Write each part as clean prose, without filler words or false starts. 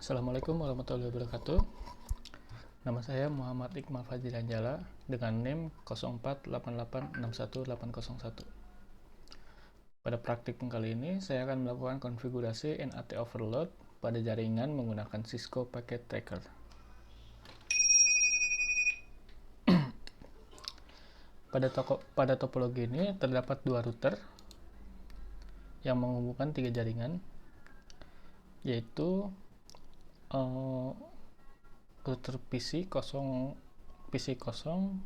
Assalamualaikum warahmatullahi wabarakatuh. Nama saya Muhammad Iqmal Fadhilanjala dengan NIM 0488611801. Pada praktikum kali ini, saya akan melakukan konfigurasi NAT overload pada jaringan menggunakan Cisco Packet Tracker. Pada topologi ini terdapat dua router yang menghubungkan tiga jaringan, yaitu router PC 0, PC 0,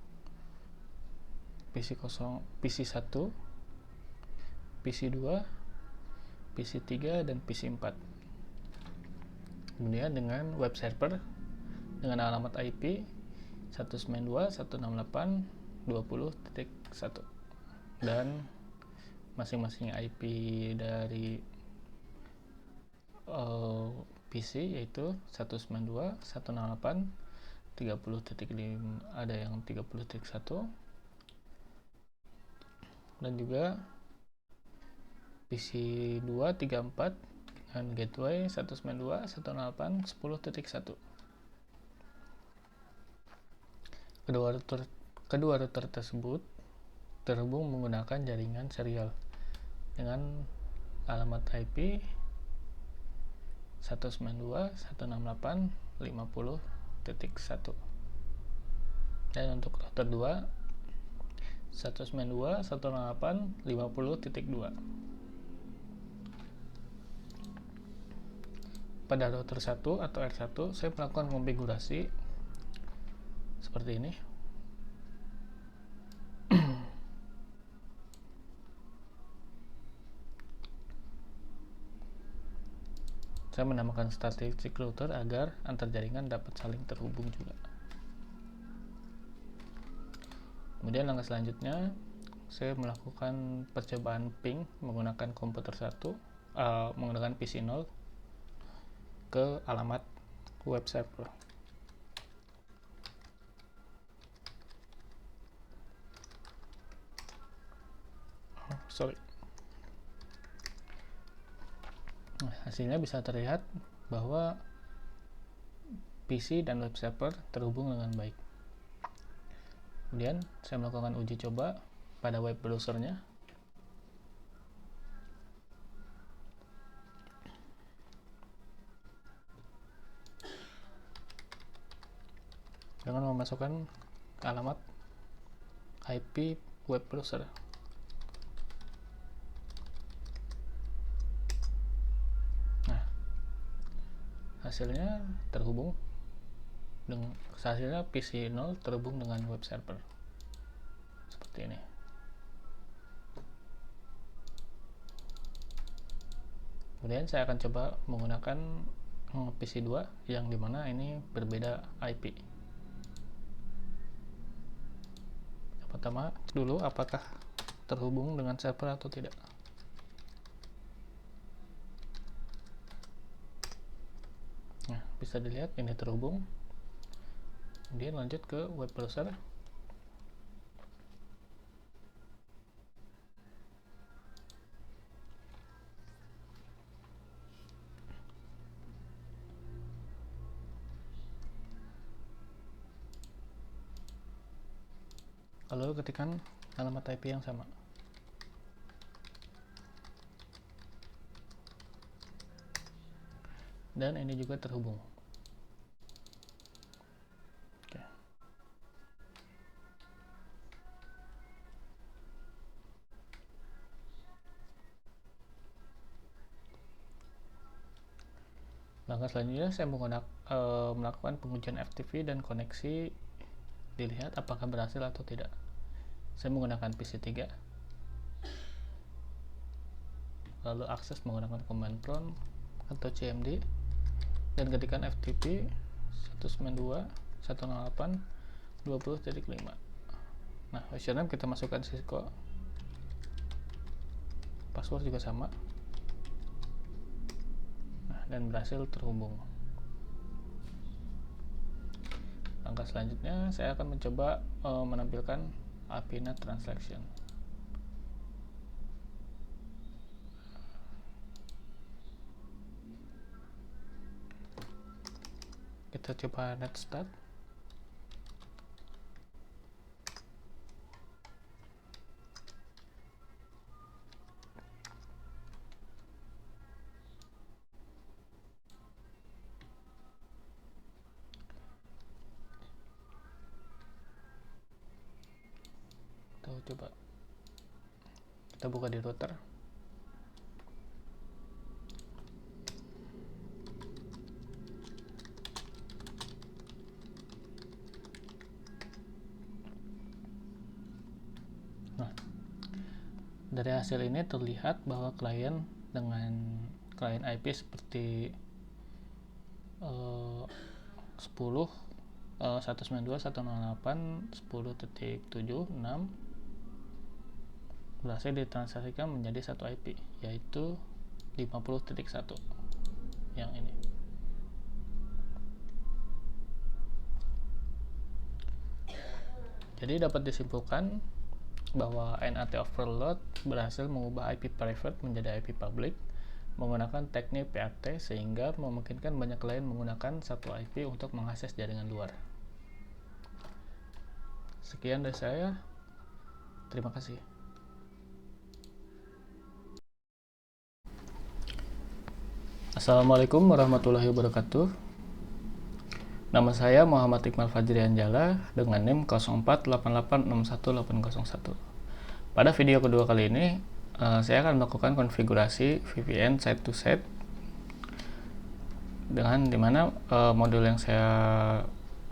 PC 0, PC 1, PC 2, PC 3, dan PC 4. Kemudian dengan web server dengan alamat IP 192.168.20.1 dan masing-masing IP dari PC yaitu 192.168.30.5, ada yang 30.1, dan juga PC 234 dengan gateway 192.168.10.1. Kedua router tersebut terhubung menggunakan jaringan serial dengan alamat IP 192.168.50.1, dan untuk router 2 192.168.50.2. Pada router 1 atau R1 saya melakukan konfigurasi seperti ini. Saya menamakan static router agar antar jaringan dapat saling terhubung juga. Kemudian langkah selanjutnya saya melakukan percobaan ping menggunakan komputer 1, menggunakan PC 0 ke alamat web server. Hasilnya bisa terlihat bahwa PC dan web server terhubung dengan baik. Kemudian saya melakukan uji coba pada web browsernya. Dengan memasukkan alamat IP web browser. Hasilnya terhubung dengan PC 0 terhubung dengan web server seperti ini. Kemudian saya akan coba menggunakan PC 2 yang dimana ini berbeda IP. Pertama dulu apakah terhubung dengan server atau tidak. Nah, bisa dilihat ini terhubung. Kemudian lanjut ke web browser. Lalu ketikkan alamat IP yang sama. Dan ini juga terhubung. Oke. Langkah selanjutnya saya melakukan pengujian FTP dan koneksi, dilihat apakah berhasil atau tidak. Saya menggunakan PC 3, lalu akses menggunakan command prompt atau cmd, dan ketikkan FTP 192.168.20.5. Nah, username kita masukkan Cisco, password juga sama. Nah, dan berhasil terhubung. Langkah selanjutnya saya akan mencoba menampilkan API-NAT transaction. Kita coba net start. Coba kita buka di router. Nah, dari hasil ini terlihat bahwa klien dengan klien IP seperti 192.168.10.76 berhasil ditransaksikan menjadi satu IP, yaitu 50.1 yang ini. Jadi dapat disimpulkan bahwa NAT overload berhasil mengubah IP private menjadi IP public menggunakan teknik PAT, sehingga memungkinkan banyak klien menggunakan satu IP untuk mengakses jaringan luar. Sekian dari saya. Terima kasih. Assalamualaikum warahmatullahi wabarakatuh. Nama saya Muhammad Iqbal Fajri Anjala dengan NIM 0488618101. Pada video kedua kali ini, saya akan melakukan konfigurasi VPN site to site dengan dimana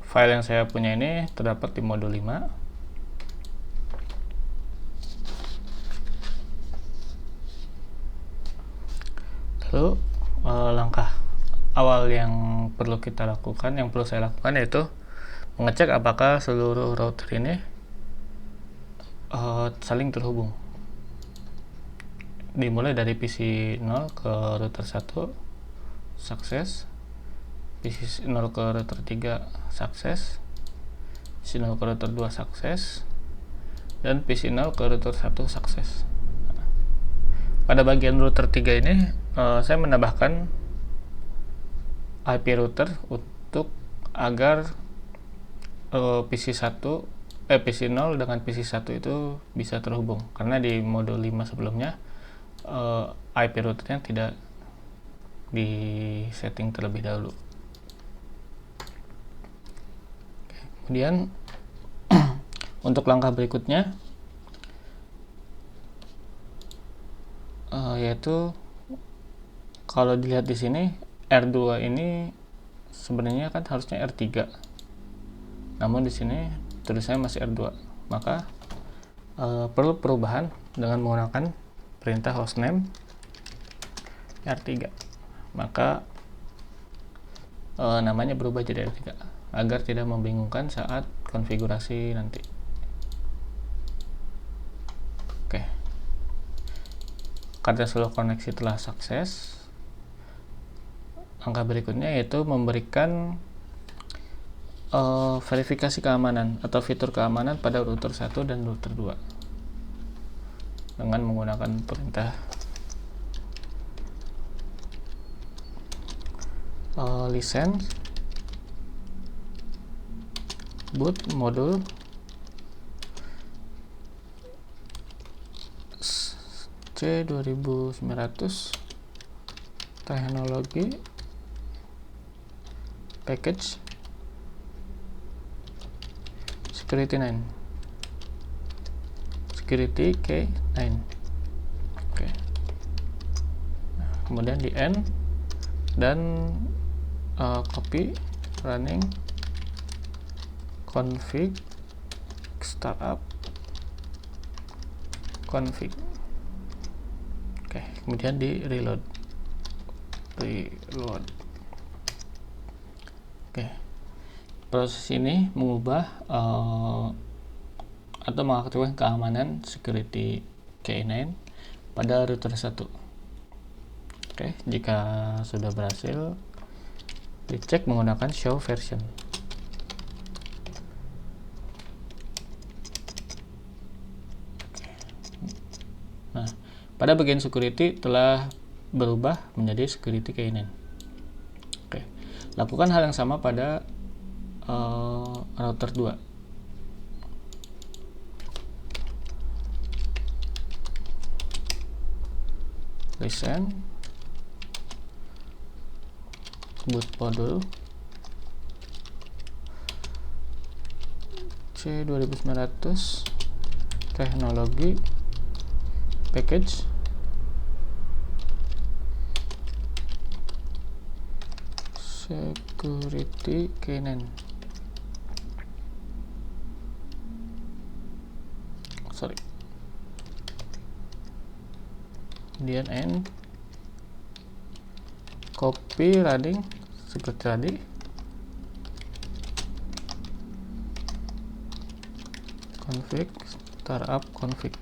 file yang saya punya ini terdapat di modul 5. Lalu langkah awal yang perlu saya lakukan yaitu mengecek apakah seluruh router ini saling terhubung. Dimulai dari PC 0 ke router 1 sukses, PC 0 ke router 3 sukses, PC 0 ke router 2 sukses, dan PC 0 ke router 1 sukses. Pada bagian router 3 ini saya menambahkan IP router untuk agar PC 0 dengan PC 1 itu bisa terhubung, karena di modul 5 sebelumnya IP routernya tidak di setting terlebih dahulu. Kemudian untuk langkah berikutnya yaitu kalau dilihat di sini R2 ini sebenarnya kan harusnya R3, namun di sini tulisannya masih R2, maka perlu perubahan dengan menggunakan perintah hostname R3, maka namanya berubah jadi R3 agar tidak membingungkan saat konfigurasi nanti. Oke, karena seluruh koneksi telah sukses, langkah berikutnya yaitu memberikan verifikasi keamanan atau fitur keamanan pada router 1 dan router 2 dengan menggunakan perintah license boot modul C2900 teknologi package security K9. Oke. Nah, kemudian di end dan copy running config startup config. Oke, kemudian di reload. Oke, proses ini mengubah atau mengaktifkan keamanan security K9 pada router 1. Oke, jika sudah berhasil, dicek menggunakan show version. Nah, pada bagian security telah berubah menjadi security K9. Oke, Lakukan hal yang sama pada router 2. Listen, boot modul C2900, teknologi, package, security keynen, kemudian end, copy running seperti tadi, config, startup config.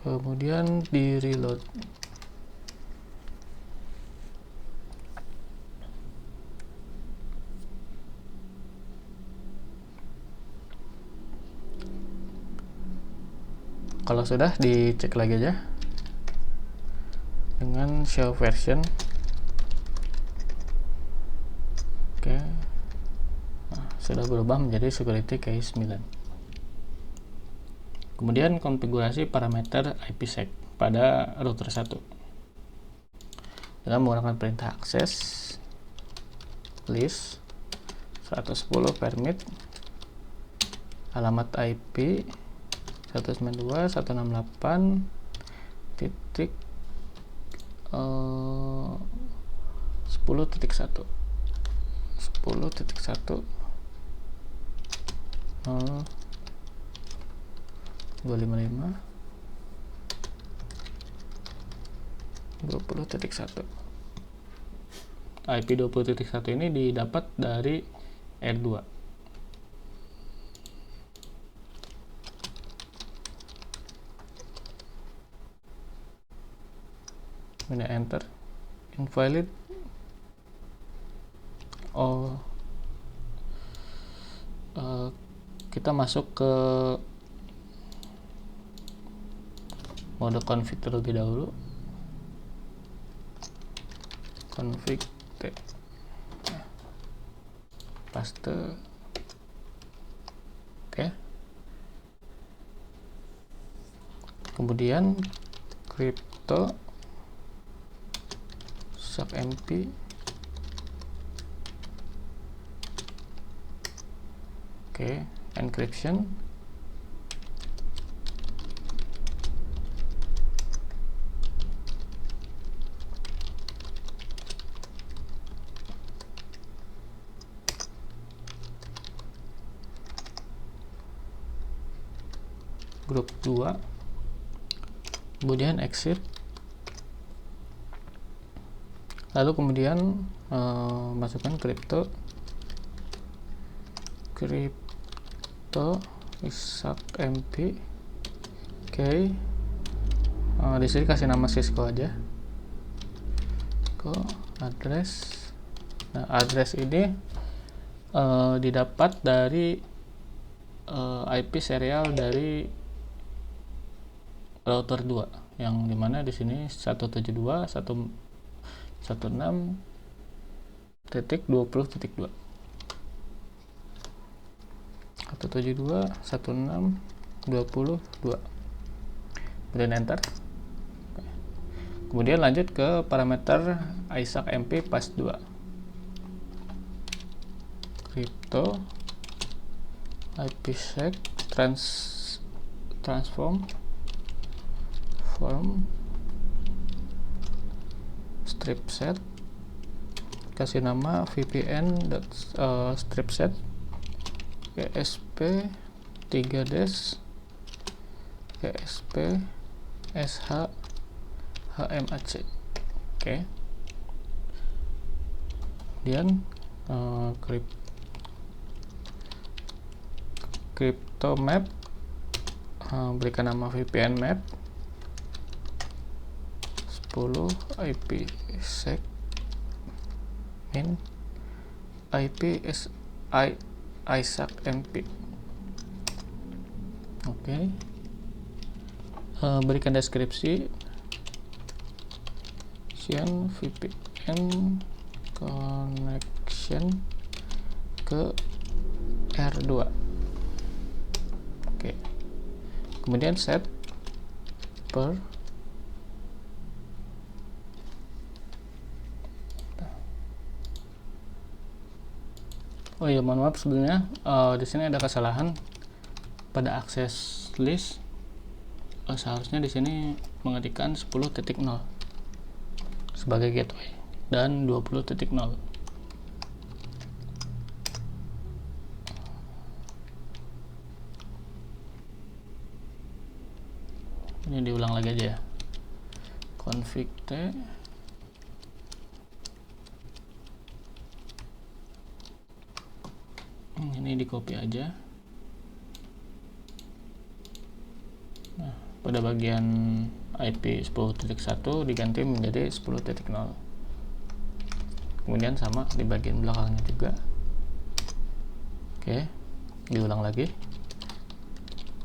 Kemudian di reload. Kalau sudah, dicek lagi aja dengan show version. Oke, nah, sudah berubah menjadi security key 9. Kemudian konfigurasi parameter IPsec pada router 1 dengan menggunakan perintah akses list 110 permit alamat IP 192.168.10.1 10.1 255 20.1. IP 20.1 ini didapat dari R2. Ini enter, invalid. Kita masuk ke mode config terlebih dahulu. Config T, paste. Oke. Kemudian crypto submp, oke, encryption, grup 2, kemudian exit. Lalu kemudian masukkan crypto submp. Oke, di sini kasih nama Cisco aja, address. Nah, address ini didapat dari IP serial dari router 2, yang dimana di sini 172.116.20.2 172.116.20.2. Kemudian enter. Kemudian lanjut ke parameter ISAC-MP pas 2, crypto IPsec transform form strip set, kasih nama vpn.stripset esp 3des esp sh hmac. Oke. Kemudian crypto map, berikan nama VPN map 10 IPsec min IP ISAC-MP. Oke. Berikan deskripsi VPN connection ke R2. Oke. Kemudian set per oh iya, mohon maaf sebelumnya di sini ada kesalahan pada akses list. Seharusnya di sini mengetikkan 10.0 sebagai gateway dan 20.0. Ini diulang lagi aja ya. Config T ini di copy aja. Nah, pada bagian IP 10.1 diganti menjadi 10.0. Kemudian sama di bagian belakangnya juga. Oke, diulang lagi.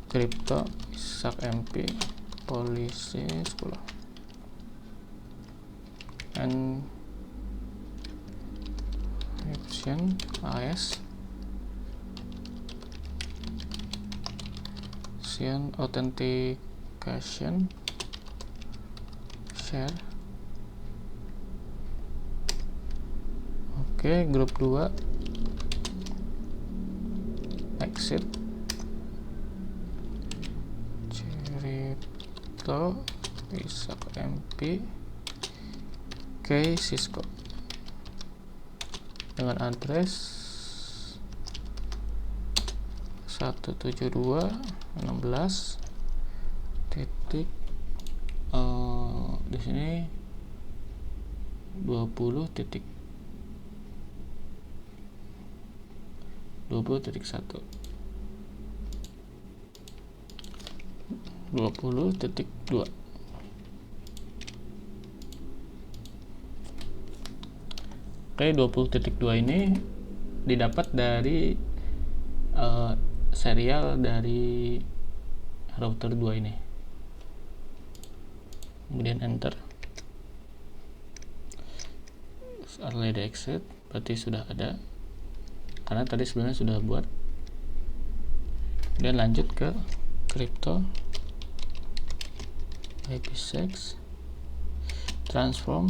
Crypto SACMP policy 10 encryption AS authentication share. Oke, grup 2 exit crypto SACMP ke Cisco dengan address 172.16 titik di sini 20.1 20.2. Oke, 20.2 ini didapat dari serial dari router 2 ini. Kemudian enter. Already exit, berarti sudah ada karena tadi sebenarnya sudah buat. Dan lanjut ke crypto IPsec transform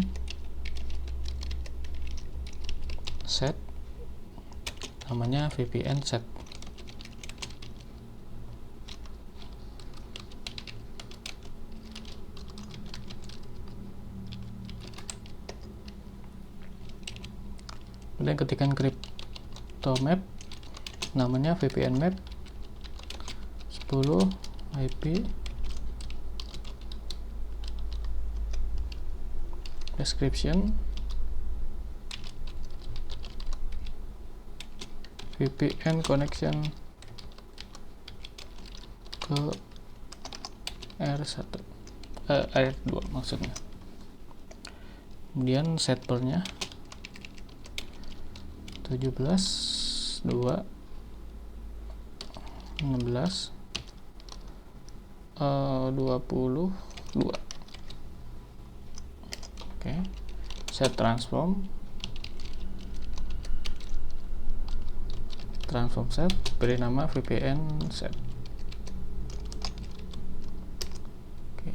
set, namanya VPN set. Kemudian ketikkan crypto map, namanya VPN map 10 IP, description VPN connection ke R2 maksudnya. Kemudian setpernya 17.2.16 22. Oke, set transform set, beri nama VPN set. Oke,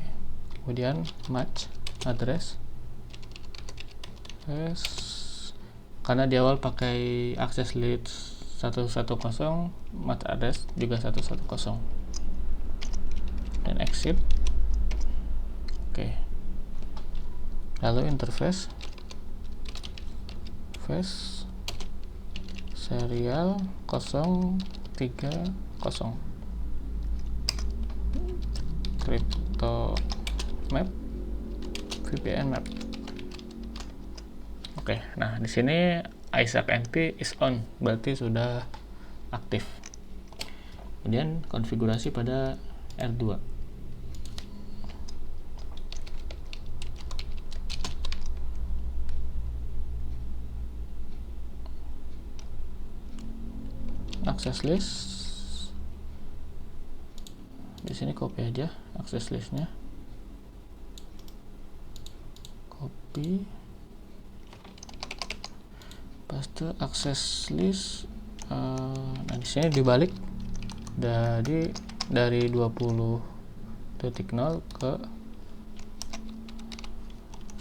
kemudian match address karena di awal pakai akses list 110, match address juga 110, dan exit. Oke, lalu interface serial 030 crypto map VPN map. Oke, nah di sini SACMP is on, berarti sudah aktif. Kemudian konfigurasi pada R2. Access list, di sini copy aja access listnya, copy, paste access list. Nah di sini dibalik dari 20.0 ke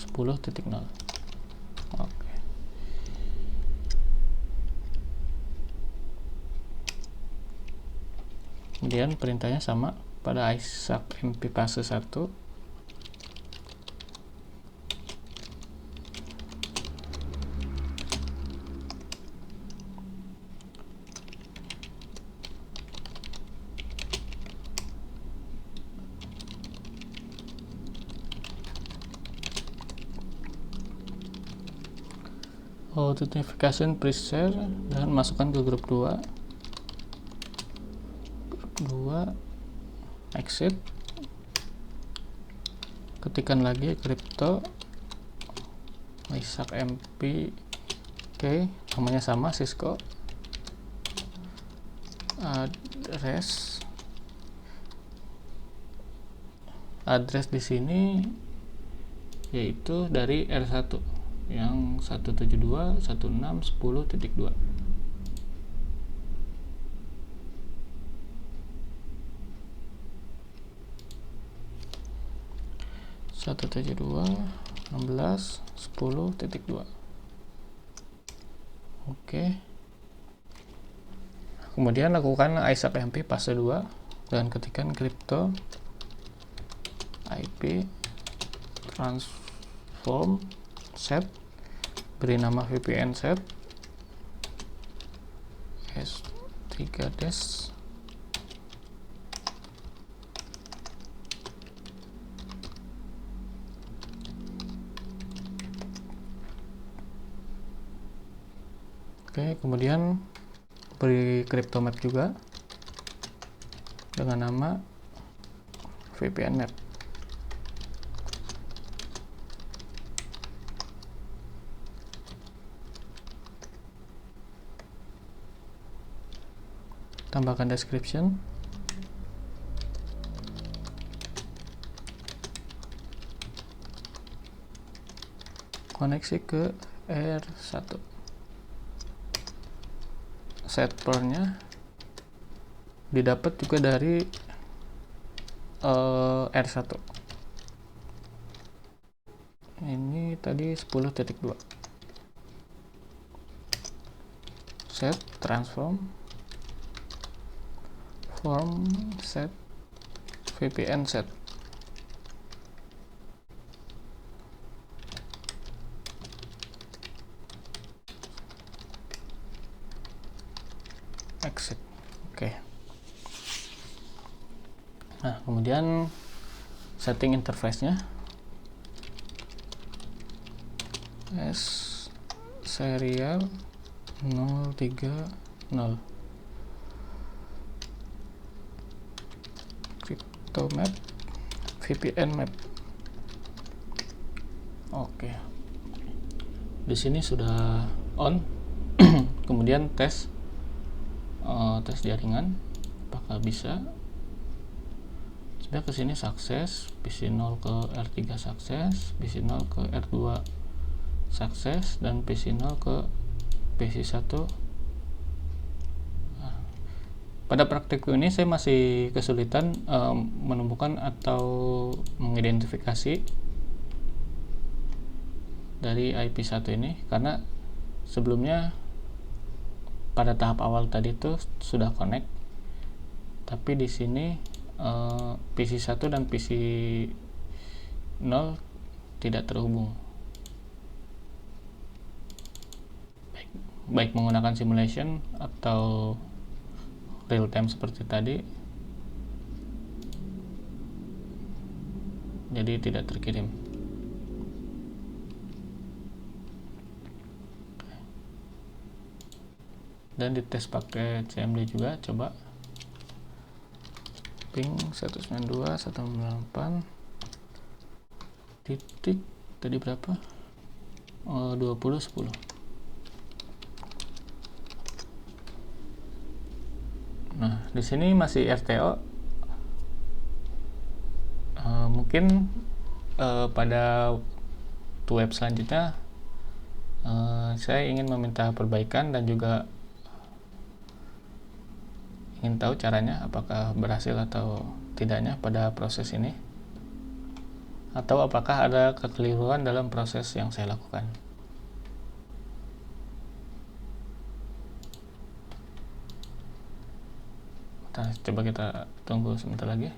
10.0. Oke. Kemudian perintahnya sama pada Isaac MP fase 1. Authentication pre-share dan masukkan ke grup 2. Exit, ketikkan lagi crypto Isaac MP, oke, namanya sama Cisco, address di sini yaitu dari R1 yang 172.16.10.2. 172.16.10.2. Oke. Kemudian lakukan Isaac MP fase 2 dan ketikkan crypto IP transform set, beri nama VPN set S3 dash Oke, kemudian beri crypto map juga dengan nama VPN map. Tambahkan description. Koneksi ke R1. Servernya didapat juga dari R1. Ini tadi 10.2. Set transform form set VPN set. Exit. Oke. Nah, kemudian setting interface-nya. Serial 030. Crypto map, VPN map. Oke. Di sini sudah on. Kemudian tes jaringan apakah bisa. Sudah, kesini sukses, PC 0 ke R3 sukses, PC 0 ke R2 sukses, dan PC 0 ke PC 1. Pada praktikku ini saya masih kesulitan menemukan atau mengidentifikasi dari IP1 ini, karena sebelumnya pada tahap awal tadi itu sudah connect, tapi di sini PC 1 dan PC 0 tidak terhubung, baik menggunakan simulation atau real time seperti tadi, jadi tidak terkirim. Dan dites pakai CMD juga, coba ping 192.168 titik tadi berapa? 20.10. Nah, di sini masih RTO. Mungkin pada web selanjutnya, saya ingin meminta perbaikan dan juga ingin tahu caranya apakah berhasil atau tidaknya pada proses ini, atau apakah ada kekeliruan dalam proses yang saya lakukan. Nah, coba kita tunggu sebentar lagi.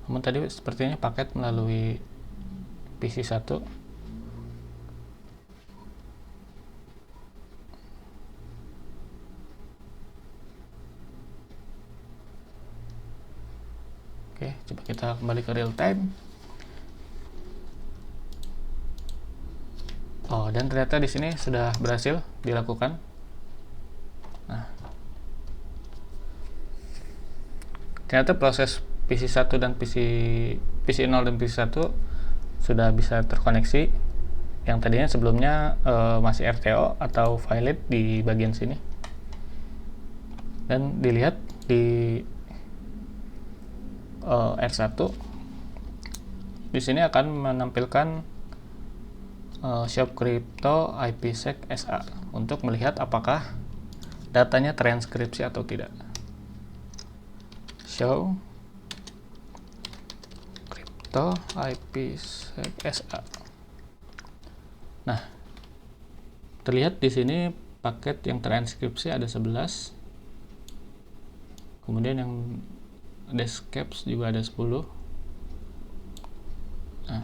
Namun tadi sepertinya paket melalui PC1. Oke, coba kita kembali ke real time. Oh, dan ternyata di sini sudah berhasil dilakukan. Nah, ternyata proses PC1 dan PC0 dan PC1 sudah bisa terkoneksi. Yang tadinya sebelumnya masih RTO atau valid di bagian sini. Dan dilihat di R1 di sini akan menampilkan Shop Crypto IPsec SA untuk melihat apakah datanya transkripsi atau tidak. Show Crypto IPsec SA. Nah, terlihat di sini paket yang transkripsi ada 11. Kemudian yang Descapes juga ada 10. Nah,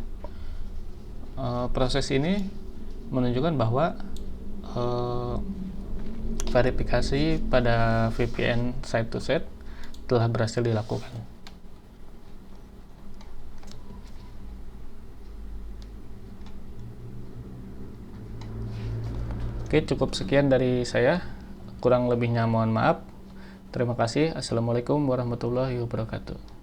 proses ini menunjukkan bahwa verifikasi pada VPN site to site telah berhasil dilakukan. Oke, cukup sekian dari saya. Kurang lebihnya mohon maaf. Terima kasih. Assalamualaikum warahmatullahi wabarakatuh.